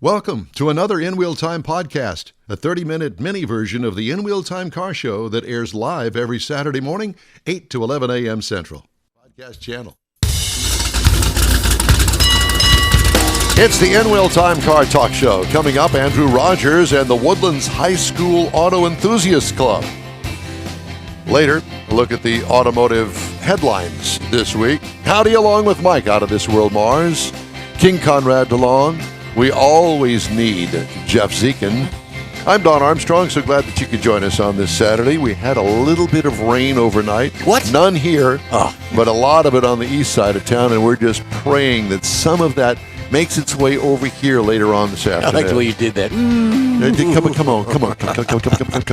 Welcome to another In Wheel Time podcast, a 30-minute mini version of the In Wheel Time car show that airs live every Saturday morning, 8 to 11 a.m. Central. Podcast channel. It's the In Wheel Time car talk show. Coming up, Andrew Rogers and the Woodlands High School Auto Enthusiast Club. Later, a look at the automotive headlines this week. Howdy along with Mike out of This World Mars, King Conrad DeLong. We always need Jeff Zekin. I'm Don Armstrong, so glad that you could join us on this Saturday. We had a little bit of rain overnight. What? None here, but a lot of it on the east side of town, and we're just praying that some of that makes its way over here later on this afternoon. I like the way you did that.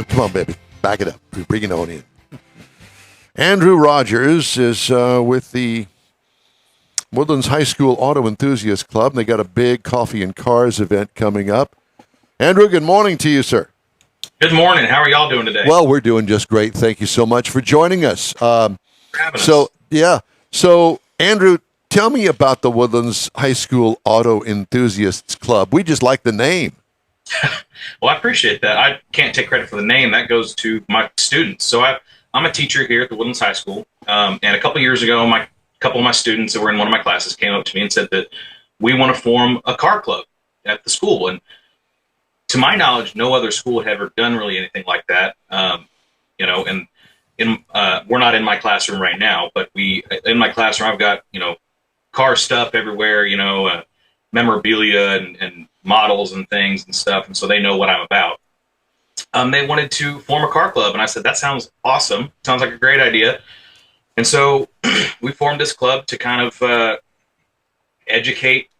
Come on, baby. Back it up. Bring it on in. Andrew Rogers is with the Woodlands High School Auto Enthusiast Club. They got a big coffee and cars event coming up. Andrew, good morning to you, sir. Good morning. How are y'all doing today? Well, we're doing just great. Thank you so much for joining us. So, Andrew, tell me about the Woodlands High School Auto Enthusiasts Club. We just like the name. Well, I appreciate that. I can't take credit for the name. That goes to my students. So I'm a teacher here at the Woodlands High School. And a couple of years ago, a couple of my students that were in one of my classes came up to me and said that we want to form a car club at the school. And to my knowledge, no other school had ever done really anything like that. And we're not in my classroom right now, but in my classroom, I've got, car stuff everywhere, memorabilia and models and things and stuff. And so they know what I'm about. They wanted to form a car club. And I said, that sounds awesome. Sounds like a great idea. And so we formed this club to kind of educate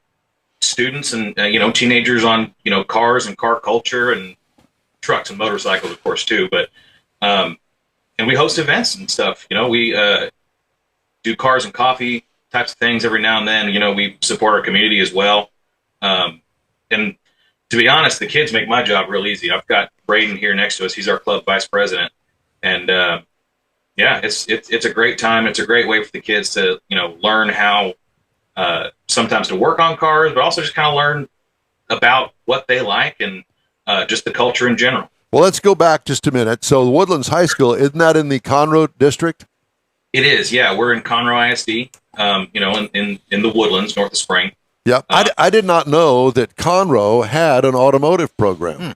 students and, teenagers on, cars and car culture and trucks and motorcycles, of course, too. But and we host events and stuff. We do cars and coffee types of things every now and then. We support our community as well. And to be honest, the kids make my job real easy. I've got Braden here next to us. He's our club vice president. And it's a great time. It's a great way for the kids to, learn how sometimes to work on cars, but also just kind of learn about what they like and just the culture in general. Well, let's go back just a minute. So the Woodlands High School, isn't that in the Conroe district? It is, yeah. We're in Conroe ISD, in the Woodlands, north of Spring. Yeah, I did not know that Conroe had an automotive program.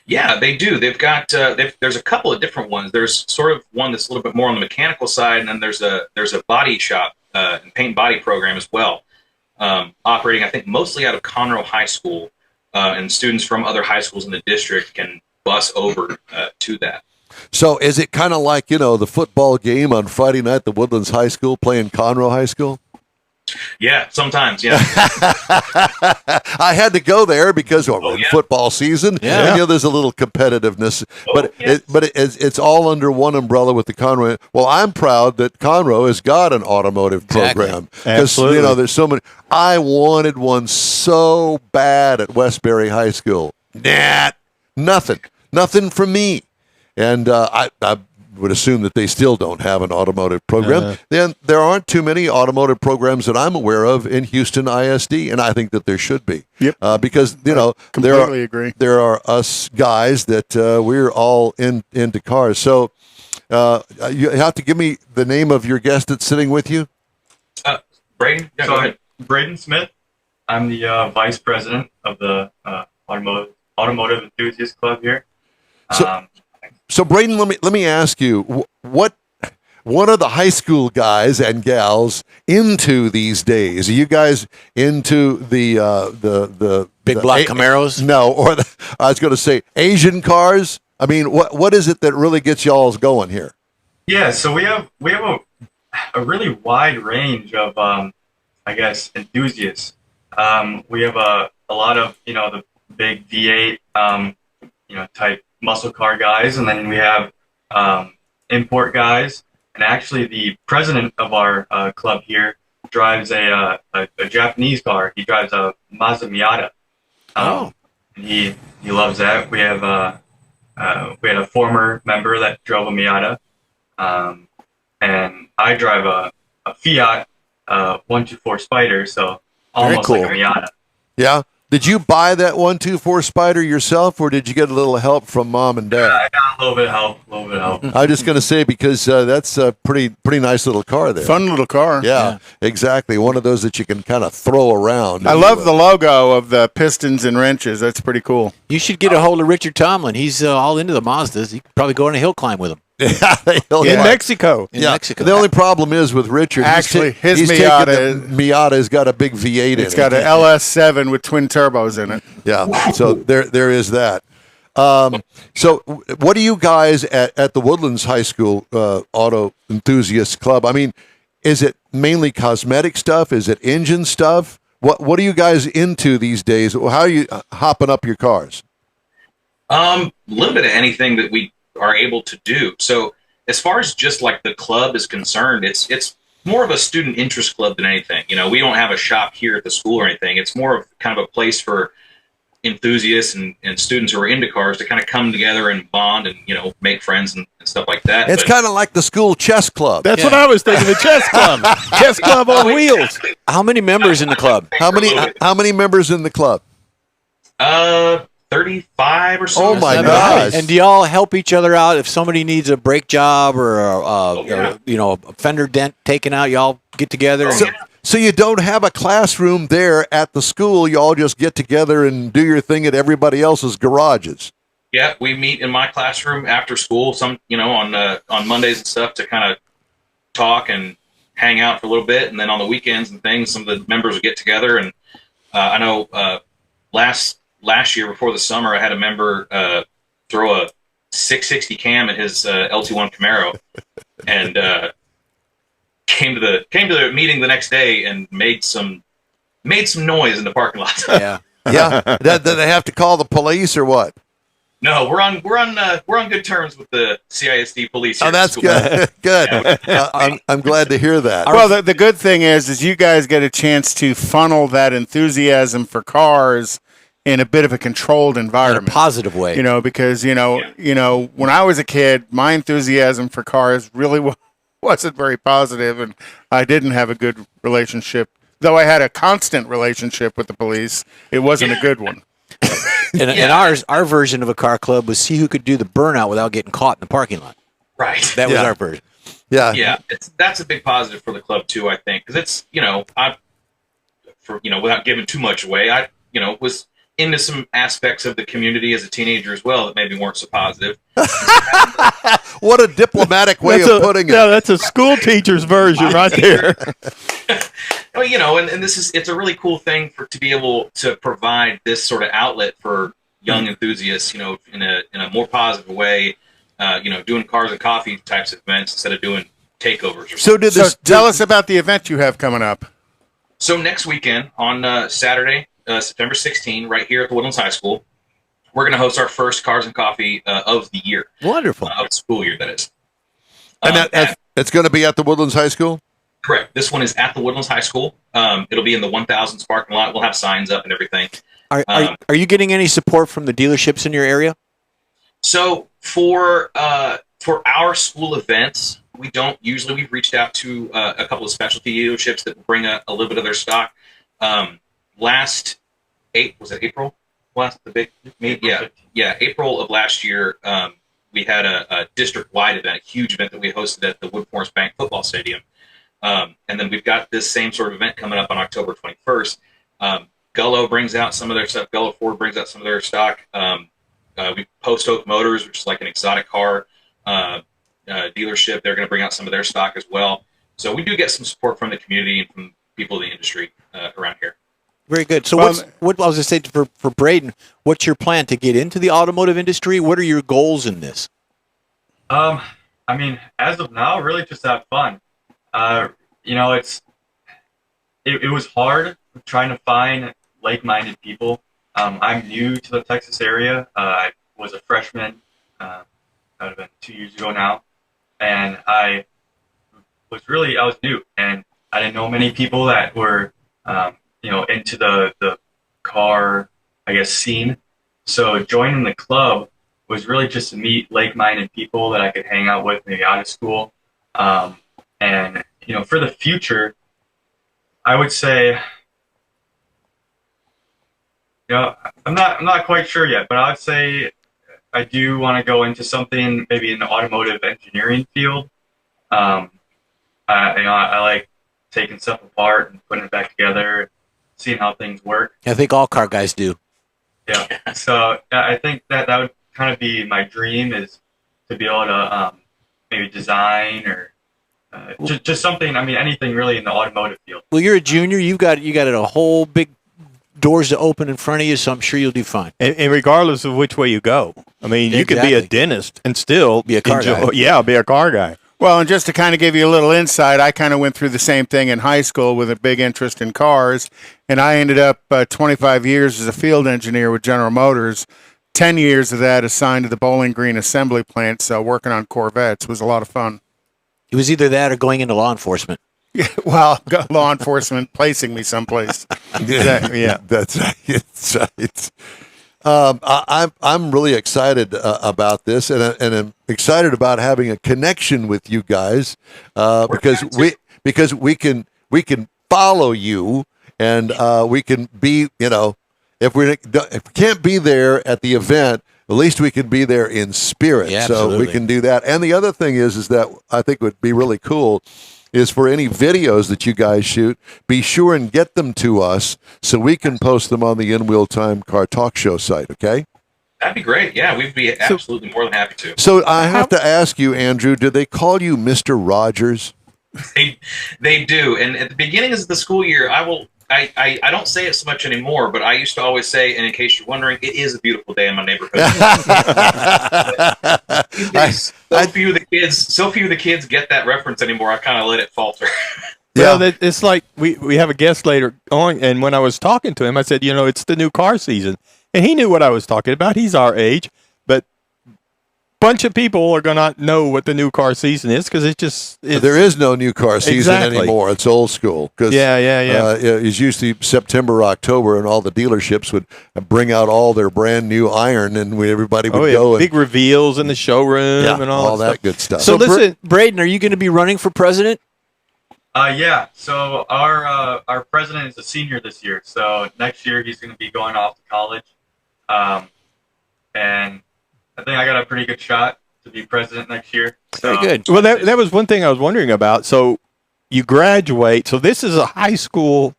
Yeah, they do. They've got there's a couple of different ones. There's sort of one that's a little bit more on the mechanical side, and then there's a body shop and paint body program as well, operating I think mostly out of Conroe High School, and students from other high schools in the district can bus over to that. So is it kind of like the football game on Friday night, the Woodlands High School playing Conroe High School? Yeah, sometimes, yeah. I had to go there because we're in football season. Yeah. And, there's a little competitiveness, but it's all under one umbrella with the Conroe. Well, I'm proud that Conroe has got an automotive program because there's so many. I wanted one so bad at Westbury High School. Nothing for me, and I would assume that they still don't have an automotive program. Then there aren't too many automotive programs that I'm aware of in Houston ISD, and I think that there should be. Yep. Because completely agree. There are us guys that we're all into cars. So you have to give me the name of your guest that's sitting with you. Braden. Yeah, go ahead. Braden Smith. I'm the vice president of the Automotive Enthusiast Club here. So Braden, let me ask you, what are the high school guys and gals into these days? Are you guys into the Big block Camaros? No, I was going to say Asian cars. I mean, what is it that really gets y'all going here? Yeah, so we have a really wide range of enthusiasts. We have a lot of the big V8 type muscle car guys, and then we have import guys. And actually, the president of our club here drives a Japanese car. He drives a Mazda Miata. And he loves that. We had a former member that drove a Miata, and I drive a Fiat 124 Spider, so almost like a Miata. Yeah. Did you buy that 124 Spider yourself, or did you get a little help from mom and dad? I got a little bit of help. I was just going to say, because that's a pretty nice little car there. Fun little car. Yeah, exactly. One of those that you can kind of throw around. I love the logo of the pistons and wrenches. That's pretty cool. You should get a hold of Richard Tomlin. He's all into the Mazdas. You could probably go on a hill climb with him. In Mexico. In Mexico. The only problem is with Richard. Actually, his Miata Miata's got a big V8 in it. It's got an LS7 with twin turbos in it. Yeah, so there is that. So what do you guys at the Woodlands High School Auto Enthusiast Club? I mean, is it mainly cosmetic stuff? Is it engine stuff? What are you guys into these days? How are you hopping up your cars? A little bit of anything that we are able to do. So as far as just like the club is concerned, it's more of a student interest club than anything. You know, we don't have a shop here at the school or anything. It's more of kind of a place for enthusiasts and students who are into cars to kind of come together and bond and, you know, make friends and stuff like that. It's kind of like the school chess club. That's what I was thinking, the chess club. Chess club on wheels. How many members in the club? How many members in the club? 35 or so. Oh my gosh. And do y'all help each other out if somebody needs a brake job or a fender dent taken out? Y'all get together. So you don't have a classroom there at the school. You all just get together and do your thing at everybody else's garages. Yeah, we meet in my classroom after school. On Mondays and stuff to kind of talk and hang out for a little bit, and then on the weekends and things, some of the members would get together. And I know last year before the summer, I had a member throw a 660 cam at his LT1 Camaro, and came to the meeting the next day and made some noise in the parking lot. Yeah. Did they have to call the police or what? No, we're on good terms with the CISD police. Oh, that's good. Good. I'm glad to hear that. Well, the good thing is you guys get a chance to funnel that enthusiasm for cars in a bit of a controlled environment, in a positive way. You know, because when I was a kid, my enthusiasm for cars really wasn't very positive, and I didn't have a good relationship. Though I had a constant relationship with the police, it wasn't a good one. And our version of a car club was see who could do the burnout without getting caught in the parking lot. Right. That was our version. Yeah. Yeah. That's a big positive for the club too, I think, because it's without giving too much away, I was into some aspects of the community as a teenager as well that maybe weren't so positive. What a diplomatic way of putting it. Yeah, that's a school teacher's version right there. Well, and it's a really cool thing to be able to provide this sort of outlet for young enthusiasts, in a more positive way, doing cars and coffee types of events instead of doing takeovers. So tell us about the event you have coming up. So next weekend on Saturday, September 16, right here at the Woodlands High School, we're going to host our first Cars and Coffee of the year. Wonderful. Of the school year, that is. And it's going to be at the Woodlands High School? Correct. This one is at the Woodlands High School. It'll be in the 1000s parking lot. We'll have signs up and everything. Are you getting any support from the dealerships in your area? So for our school events, we've reached out to a couple of specialty dealerships that will bring a little bit of their stock. April? April of last year, we had a district-wide event, a huge event that we hosted at the Wood Forest Bank football stadium. And then we've got this same sort of event coming up on October 21st. Gullo brings out some of their stuff. Gullo Ford brings out some of their stock. We Post Oak Motors, which is like an exotic car dealership. They're going to bring out some of their stock as well. So we do get some support from the community and from people in the industry around here. Very good. So what I was going to say for Braden, what's your plan to get into the automotive industry? What are your goals in this? I mean, as of now, really just have fun. It was hard trying to find like-minded people. I'm new to the Texas area. I was a freshman, that would have been 2 years ago now, and I was new, and I didn't know many people that were, into the car, I guess, scene. So joining the club was really just to meet like-minded people that I could hang out with maybe out of school. And, for the future, I would say You know, I'm not quite sure yet, but I would say I do want to go into something maybe in the automotive engineering field. I like taking stuff apart and putting it back together, seeing how things work. I think all car guys do. Yeah. So I think that would kind of be my dream, is to be able to maybe design or just something. I mean, anything really in the automotive field. Well, you're a junior. You got a whole big doors to open in front of you, so I'm sure you'll do fine. And regardless of which way you go, I mean, you could be a dentist and still be a car guy. Yeah, be a car guy. Well, and just to kind of give you a little insight, I kind of went through the same thing in high school with a big interest in cars, and I ended up 25 years as a field engineer with General Motors. 10 years of that assigned to the Bowling Green assembly plant, so working on Corvettes was a lot of fun. It was either that or going into law enforcement. Well, law enforcement placing me someplace. Yeah, that's right. I'm really excited about this, and I'm excited about having a connection with you guys because we can follow you, and we can be, you know, if we can't be there at the event, at least we can be there in spirit. Yeah, so we can do that. And the other thing is that I think would be really cool is for any videos that you guys shoot, be sure and get them to us so we can post them on the In Wheel Time Car Talk Show site, okay? That'd be great. Yeah, we'd be absolutely more than happy to. So I have to ask you, Andrew, do they call you Mr. Rogers? They do. And at the beginning of the school year, I don't say it so much anymore, but I used to always say, and in case you're wondering, it is a beautiful day in my neighborhood. So few of the kids get that reference anymore. I kind of let it falter. Yeah, well, it's like we have a guest later on, and when I was talking to him, I said, you know, it's the new car season, and he knew what I was talking about. He's our age, but bunch of people are going to not know what the new car season is because there is no new car season anymore. It's old school. It's usually September, October, and all the dealerships would bring out all their brand new iron, and everybody would go. Big reveals in the showroom and all that good stuff. So listen, Braden, are you going to be running for president? Yeah. So our president is a senior this year. So next year he's going to be going off to college, and I think I got a pretty good shot to be president next year. Very good. Well, that was one thing I was wondering about. So you graduate. So this is a high school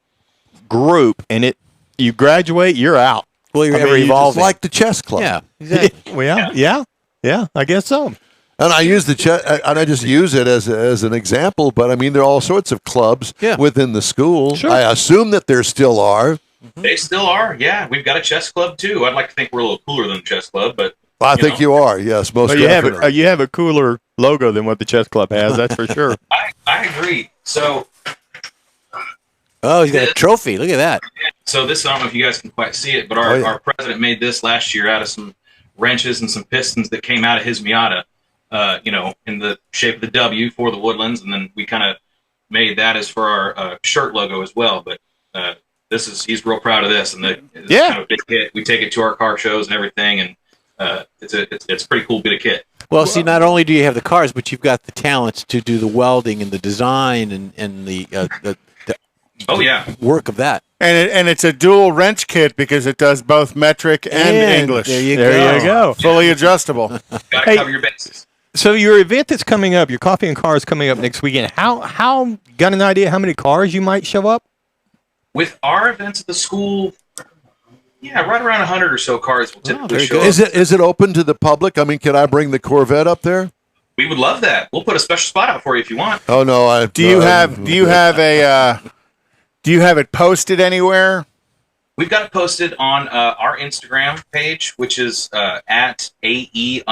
group, and you graduate, you're out. Well, you're ever evolving. It's like the chess club. Yeah. Exactly. Well, yeah. I guess so. And I use and I just use it as an example. But I mean, there are all sorts of clubs within the school. Sure. I assume that there still are. They still are. Yeah, we've got a chess club too. I'd like to think we're a little cooler than the chess club, but I think you are. Yes, most definitely. You have a cooler logo than what the chess club has. That's for sure. I agree. So, he's got a trophy. Look at that. So this, I don't know if you guys can quite see it, but our president made this last year out of some wrenches and some pistons that came out of his Miata, in the shape of the W for the Woodlands, and then we kind of made that as for our shirt logo as well. But he's real proud of this, and it's kind of a big hit. We take it to our car shows and everything, and it's a pretty cool bit of kit. Well, see, not only do you have the cars, but you've got the talents to do the welding and the design and the work of that. And it's a dual wrench kit because it does both metric and English. There you go. Fully adjustable. Got to cover your bases. So your event that's coming up, your Coffee and Cars coming up next weekend. How got an idea how many cars you might show up? With our events at the school, right around 100 or so cars will typically show up. Is it open to the public? I mean, can I bring the Corvette up there? We would love that. We'll put a special spot out for you if you want. Oh no! Do you have it posted anywhere? We've got it posted on our Instagram page, which is at AE_TWHS.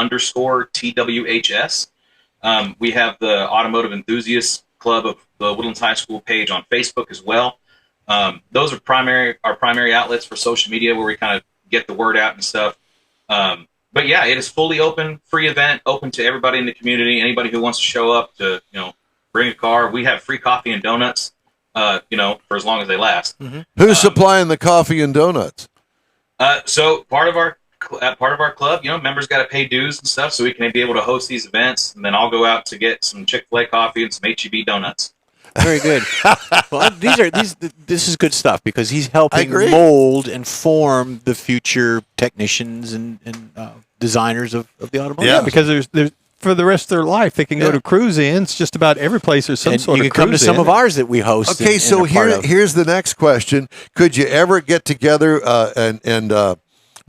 We have the Automotive Enthusiast Club of the Woodlands High School page on Facebook as well. Those are our primary outlets for social media where we kind of get the word out and stuff. But yeah, it is fully open, free event, open to everybody in the community. Anybody who wants to show up to, bring a car. We have free coffee and donuts, for as long as they last. Mm-hmm. Who's supplying the coffee and donuts? So part of our club, members got to pay dues and stuff, so we can be able to host these events. And then I'll go out to get some Chick-fil-A coffee and some H-E-B donuts. Very good. Well, this is good stuff because he's helping agree. mold and form the future technicians and designers of the automotive. Yeah. Because there's for the rest of their life they can go to cruise ins. Just about every place there's some And sort you of can come to cruise some in. of ours that we host. Okay, and so are part of. here's the next question: could you ever get together and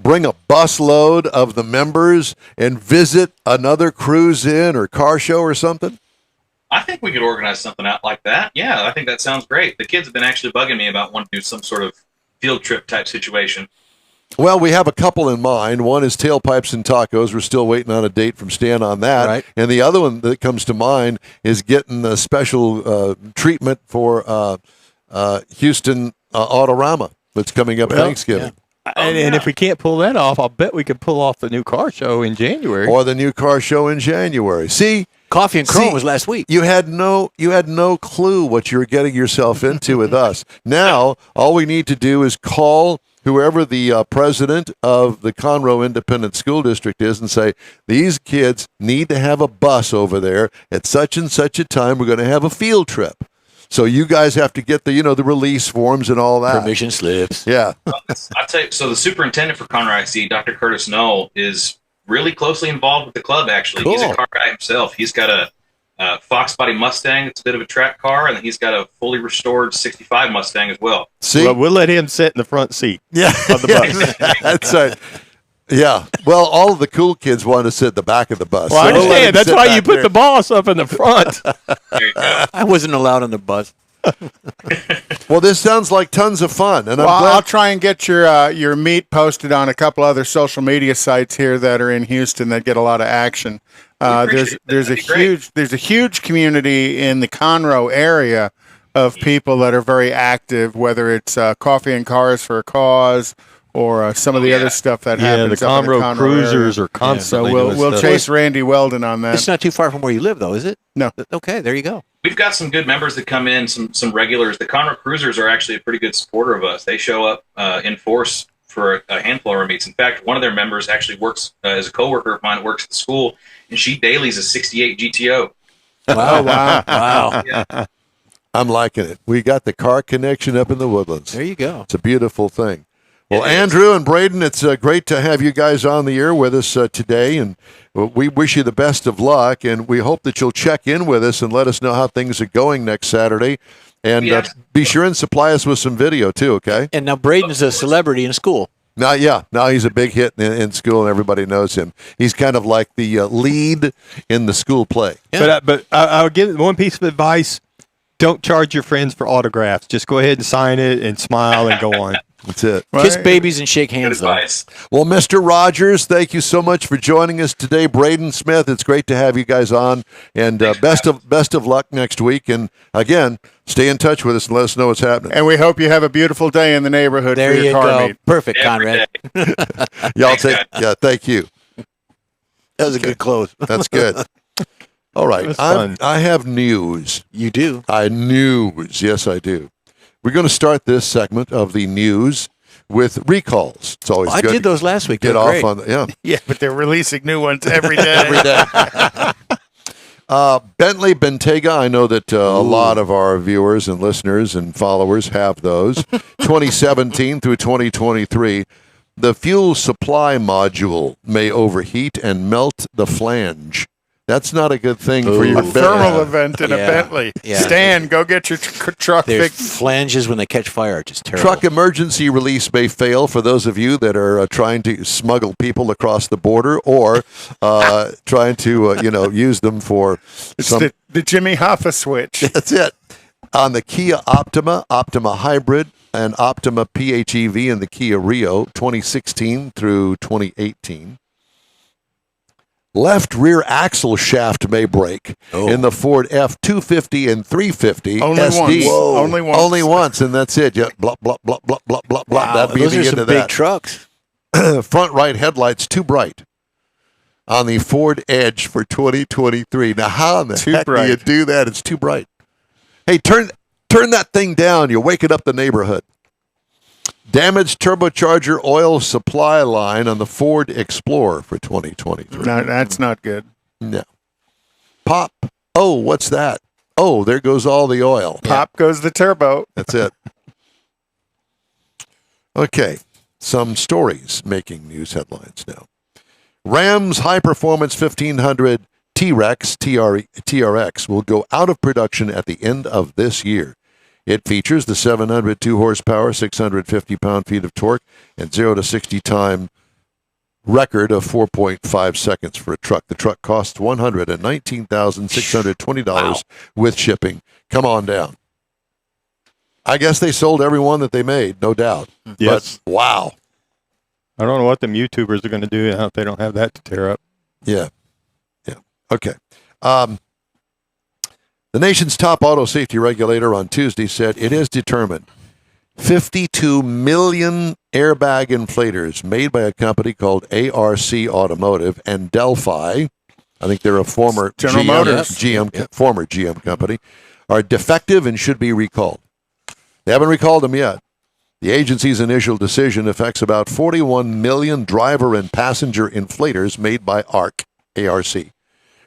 bring a busload of the members and visit another cruise in or car show or something? I think we could organize something out like that. Yeah, I think that sounds great. The kids have been actually bugging me about wanting to do some sort of field trip type situation. Well, we have a couple in mind. One is Tailpipes and Tacos. We're still waiting on a date from Stan on that. Right. And the other one that comes to mind is getting a special treatment for Houston Autorama that's coming up Thanksgiving. And if we can't pull that off, I'll bet we could pull off the new car show in January. Or the new car show in January. See, Coffee and Chrome was last week. You had no clue what you were getting yourself into with us. Now, all we need to do is call whoever the president of the Conroe Independent School District is and say, these kids need to have a bus over there at such and such a time. We're going to have a field trip. So you guys have to get the release forms and all that. Permission slips. Yeah. I'll tell you, so the superintendent for Conroe ISD, Dr. Curtis Knoll, is really closely involved with the club, actually. Cool. He's a car guy himself. He's got a Fox body Mustang. It's a bit of a track car, and then he's got a fully restored 65 Mustang as well. See? Well, we'll let him sit in the front seat Yeah. of the bus. That's right. Yeah. Well, all of the cool kids want to sit at the back of the bus. Well, I So we'll let understand. him That's sit why back you put there. the boss up in the front. There you go. I wasn't allowed on the bus. Well, this sounds like tons of fun, and Well, I'm glad. I'll try and get your meet posted on a couple other social media sites here that are in Houston that get a lot of action. There's appreciate that. That'd be a huge community in the Conroe area of people that are very active, whether it's Coffee and Cars for a Cause or some of the other stuff that Yeah, the happens. up in Conroe Cruisers area. are constantly So doing we'll stuff. chase Randy Weldon on that. It's not too far from where you live, though, is it? No. Okay, there you go. We've got some good members that come in, some regulars. The Conroe Cruisers are actually a pretty good supporter of us. They show up in force for a handful of our meets. In fact, one of their members actually works as a coworker of mine, works at the school, and she dailies a 68 GTO. Wow. wow. Wow. Yeah. I'm liking it. We got the car connection up in the Woodlands. There you go. It's a beautiful thing. Well, It is. Andrew and Braden, it's great to have you guys on the air with us today, and we wish you the best of luck, and we hope that you'll check in with us and let us know how things are going next Saturday, and Yes. be sure and supply us with some video too, okay? And now Braden's a celebrity in school. Now he's a big hit in school, and everybody knows him. He's kind of like the lead in the school play. Yeah. But I'll give one piece of advice. Don't charge your friends for autographs. Just go ahead and sign it and smile and go on. That's it. Kiss babies and shake Good hands, though. advice. Well, Mr. Rogers, thank you so much for joining us today. Braden Smith, it's great to have you guys on, and best of luck next week. And again, stay in touch with us and let us know what's happening. And we hope you have a beautiful day in the neighborhood There for your you car go. meet. Perfect, Every Conrad. day. Y'all Thanks, thank you. That was a good close. That's good. All right, That's fun. I have news. You do. News. Yes, I do. We're going to start this segment of the news with recalls. It's always I good did those last week. to get They're off great. on the, yeah. Yeah, but they're releasing new ones every day. Every day. Bentley Bentayga, I know that a lot of our viewers and listeners and followers have those. 2017 through 2023, the fuel supply module may overheat and melt the flange. That's not a good thing for your A thermal Bentley. event in a Yeah. Bentley. Yeah. Stan, go get your truck Their fixed. flanges when they catch fire are just terrible. Truck emergency release may fail for those of you that are trying to smuggle people across the border or trying to use them for It's some. the Jimmy Hoffa switch. That's it. On the Kia Optima, Optima Hybrid, and Optima PHEV in the Kia Rio, 2016 through 2018. Left rear axle shaft may break in the Ford F250 and 350 Only SD. once. Whoa. Only once. Only once, and that's it. Yeah, blah, blah, blah, blah, blah, blah, blah. Wow, That'd be those the are end some of big that. trucks. Front right headlights too bright on the Ford Edge for 2023. Now, how in the Too heck do you bright. do that? It's too bright. Hey, turn that thing down. You're waking up the neighborhood. Damaged turbocharger oil supply line on the Ford Explorer for 2023. No, that's not good. No. Pop. Oh, what's that? oh, there goes all the oil. Pop goes the turbo. That's it. Okay, some stories making news headlines now. Ram's high-performance 1500 T-Rex TRX will go out of production at the end of this year. It features the 702 horsepower, 650 pound-feet of torque, and 0 to 60 time record of 4.5 seconds for a truck. The truck costs $119,620 with shipping. Come on down. I guess they sold every one that they made, no doubt. Yes. But, wow. I don't know what them YouTubers are going to do if they don't have that to tear up. Yeah. Yeah. Okay. The nation's top auto safety regulator on Tuesday said it has determined 52 million airbag inflators made by a company called ARC Automotive and Delphi, I think they're a former General Motors. former GM company, are defective and should be recalled. They haven't recalled them yet. The agency's initial decision affects about 41 million driver and passenger inflators made by ARC,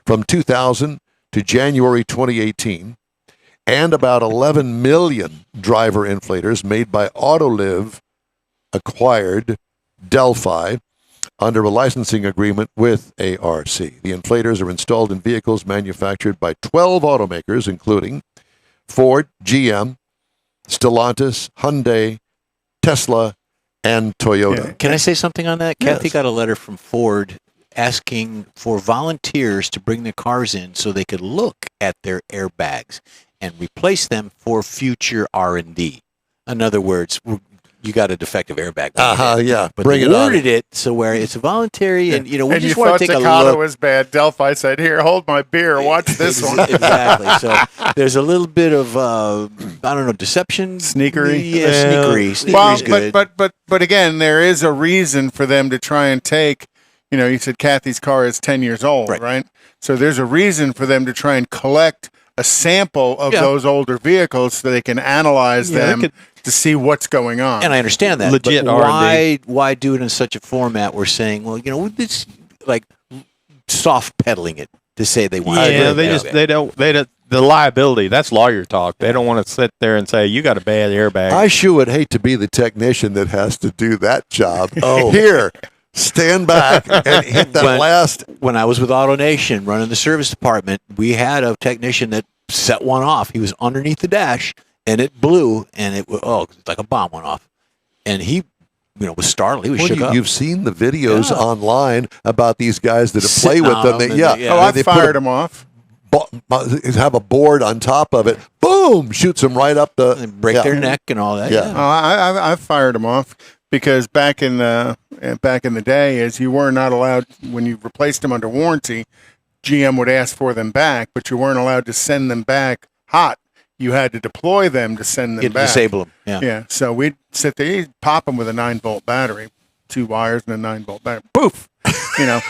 from 2000 to January 2018, and about 11 million driver inflators made by Autoliv acquired Delphi under a licensing agreement with ARC. The inflators are installed in vehicles manufactured by 12 automakers, including Ford, GM, Stellantis, Hyundai, Tesla, and Toyota. Yeah. Can I say something on that? Yes. Kathy got a letter from Ford asking for volunteers to bring their cars in so they could look at their airbags and replace them for future R&D. In other words, you got a defective airbag. Yeah. But Bring they it on. worded it so where it's voluntary, and we and just you want thought to take a Takata look. was bad. Delphi said, "Here, hold my beer. Watch this one." Exactly. So there's a little bit of I don't know, deception, Sneakery? Yeah, sneakery. Well, Sneakery's good. but again, there is a reason for them to try and take. You said Kathy's car is 10 years old, right? So there's a reason for them to try and collect a sample of those older vehicles so they can analyze them to see what's going on. And I understand that. Legit but R&D. why do it in such a format? We're saying, well, it's like soft pedaling it to say they want. Yeah, they don't the liability. That's lawyer talk. They don't want to sit there and say you got a bad airbag. I sure would hate to be the technician that has to do that job. Here, stand back and hit that last. When I was with AutoNation running the service department, we had a technician that set one off. He was underneath the dash, and it blew, and it was like a bomb went off, and he, was startled. He was shook up. You've seen the videos online about these guys that play Sitting with on them. them I They fired them off. have a board on top of it. Boom! Shoots them right up the. And break their neck and all that. Yeah. Oh, I've fired them off because back in the day, as you were not allowed when you replaced them under warranty, GM would ask for them back, but you weren't allowed to send them back hot. You had to deploy them to send them back. Disable them. Yeah. Yeah. So we'd sit there, you'd pop them with a 9-volt battery, 2 wires and a 9-volt battery. Poof.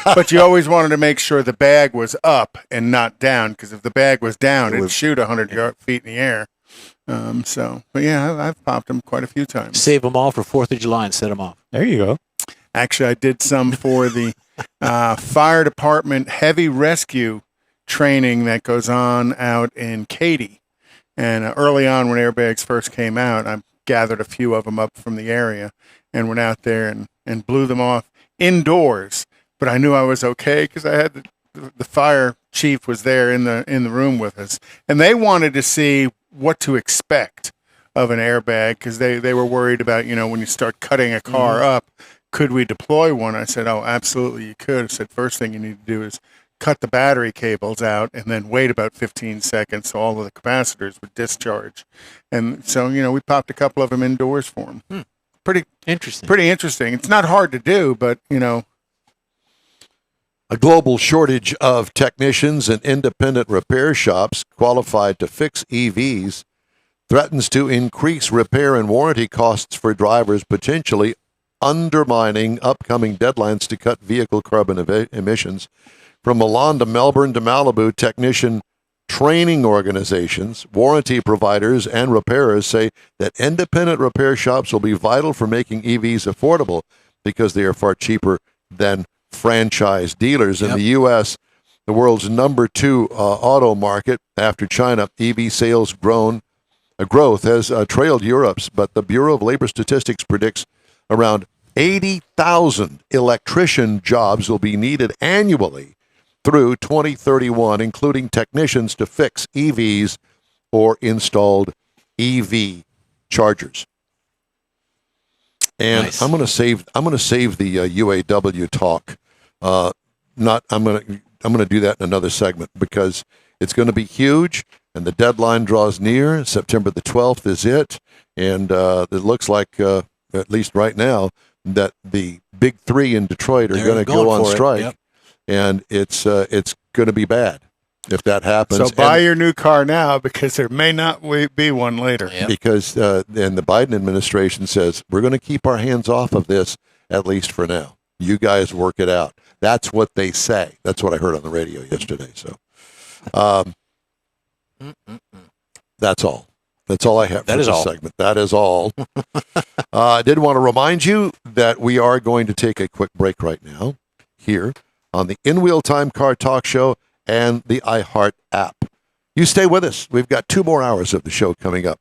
But you always wanted to make sure the bag was up and not down, because if the bag was down, it'd shoot 100 feet in the air. But yeah, I've popped them quite a few times. Save them all for 4th of July and set them off. There you go. Actually, I did some for the fire department heavy rescue training that goes on out in Katy. And early on, when airbags first came out, I gathered a few of them up from the area and went out there and blew them off indoors. But I knew I was okay because I had the fire chief was there in the room with us, and they wanted to see what to expect of an airbag because they were worried about when you start cutting a car up, could we deploy one? I said, oh, absolutely, you could. I said, first thing you need to do is cut the battery cables out and then wait about 15 seconds so all of the capacitors would discharge. And so, we popped a couple of them indoors for them. Pretty interesting. It's not hard to do, but, A global shortage of technicians and independent repair shops qualified to fix EVs threatens to increase repair and warranty costs for drivers, potentially undermining upcoming deadlines to cut vehicle carbon emissions. From Milan to Melbourne to Malibu, technician training organizations, warranty providers, and repairers say that independent repair shops will be vital for making EVs affordable because they are far cheaper than franchise dealers. In the U.S., the world's number 2 auto market after China. EV sales growth has trailed Europe's, but the Bureau of Labor Statistics predicts around 80,000 electrician jobs will be needed annually through 2031, including technicians to fix EVs or installed EV chargers. And Nice. I'm going to save the UAW talk. I'm going to do that in another segment because it's going to be huge, and the deadline draws near. September the 12th is it, and it looks like, at least right now, that the big 3 in Detroit are going to go on strike, Yep. and it's going to be bad if that happens. So buy your new car now because there may not be one later. Yep. Because and the Biden administration says we're going to keep our hands off of this at least for now. You guys work it out. That's what they say. That's what I heard on the radio yesterday. So that's all. That's all I have for this segment. That is all. I did want to remind you that we are going to take a quick break right now here on the In Wheel Time Car Talk Show and the iHeart app. You stay with us. We've got 2 more hours of the show coming up.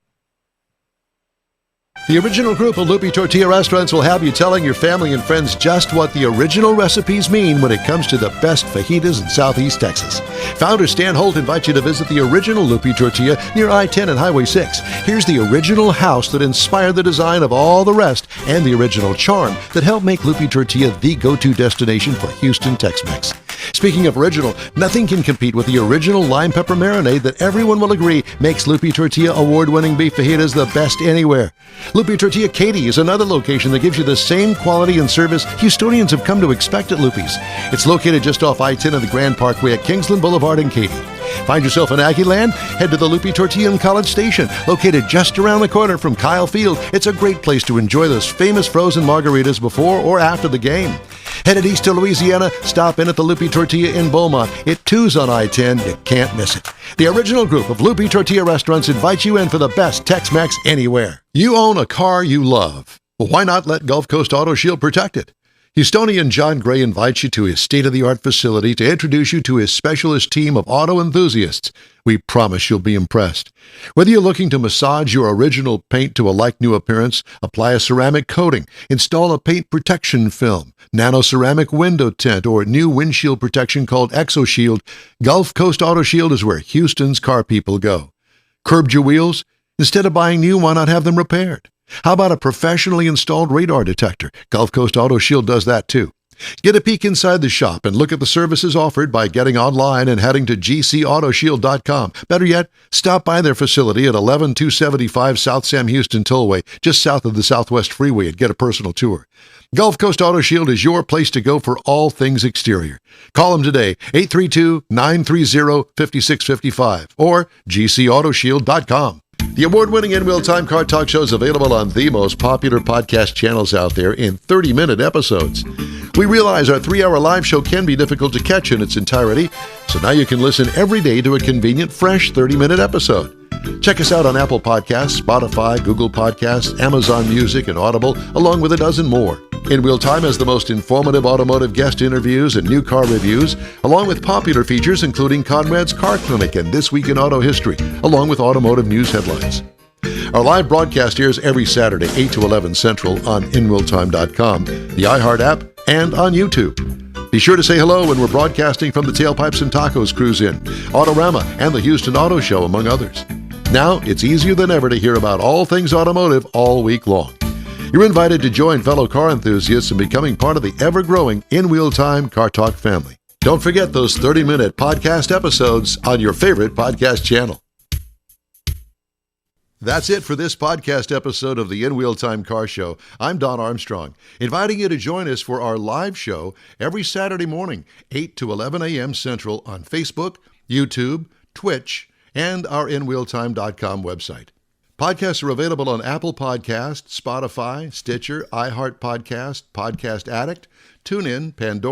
The original group of Loopy Tortilla restaurants will have you telling your family and friends just what the original recipes mean when it comes to the best fajitas in Southeast Texas. Founder Stan Holt invites you to visit the original Loopy Tortilla near I-10 and Highway 6. Here's the original house that inspired the design of all the rest and the original charm that helped make Loopy Tortilla the go-to destination for Houston Tex-Mex. Speaking of original, nothing can compete with the original lime pepper marinade that everyone will agree makes Loopy Tortilla award-winning beef fajitas the best anywhere. Loopy Tortilla Katy is another location that gives you the same quality and service Houstonians have come to expect at Loopy's. It's located just off I-10 and the Grand Parkway at Kingsland Boulevard in Katy. Find yourself in Aggieland? Head to the Loopy Tortilla in College Station, located just around the corner from Kyle Field. It's a great place to enjoy those famous frozen margaritas before or after the game. Headed east to Louisiana, stop in at the Loopy Tortilla in Beaumont. It too's on I-10. You can't miss it. The original group of Loopy Tortilla restaurants invites you in for the best Tex-Mex anywhere. You own a car you love. Well, why not let Gulf Coast Auto Shield protect it? Houstonian John Gray invites you to his state-of-the-art facility to introduce you to his specialist team of auto enthusiasts. We promise you'll be impressed. Whether you're looking to massage your original paint to a like-new appearance, apply a ceramic coating, install a paint protection film, nano-ceramic window tint, or new windshield protection called ExoShield, Gulf Coast Auto Shield is where Houston's car people go. Curbed your wheels? Instead of buying new, why not have them repaired? How about a professionally installed radar detector? Gulf Coast Auto Shield does that too. Get a peek inside the shop and look at the services offered by getting online and heading to gcautoshield.com. Better yet, stop by their facility at 11275 South Sam Houston Tollway, just south of the Southwest Freeway, and get a personal tour. Gulf Coast Auto Shield is your place to go for all things exterior. Call them today, 832-930-5655 or gcautoshield.com. The award-winning In Wheel Time Car Talk Show is available on the most popular podcast channels out there in 30-minute episodes. We realize our 3-hour live show can be difficult to catch in its entirety, so now you can listen every day to a convenient, fresh 30-minute episode. Check us out on Apple Podcasts, Spotify, Google Podcasts, Amazon Music, and Audible, along with a dozen more. In Wheel Time has the most informative automotive guest interviews and new car reviews, along with popular features including Conrad's Car Clinic and This Week in Auto History, along with automotive news headlines. Our live broadcast airs every Saturday, 8 to 11 Central on InWheelTime.com, the iHeart app, and on YouTube. Be sure to say hello when we're broadcasting from the Tailpipes and Tacos Cruise Inn, Autorama, and the Houston Auto Show, among others. Now, it's easier than ever to hear about all things automotive all week long. You're invited to join fellow car enthusiasts in becoming part of the ever-growing In Wheel Time Car Talk family. Don't forget those 30-minute podcast episodes on your favorite podcast channel. That's it for this podcast episode of the In Wheel Time Car Show. I'm Don Armstrong, inviting you to join us for our live show every Saturday morning, 8 to 11 a.m. Central on Facebook, YouTube, Twitch, and our InWheelTime.com website. Podcasts are available on Apple Podcasts, Spotify, Stitcher, iHeart Podcast, Podcast Addict, TuneIn, Pandora,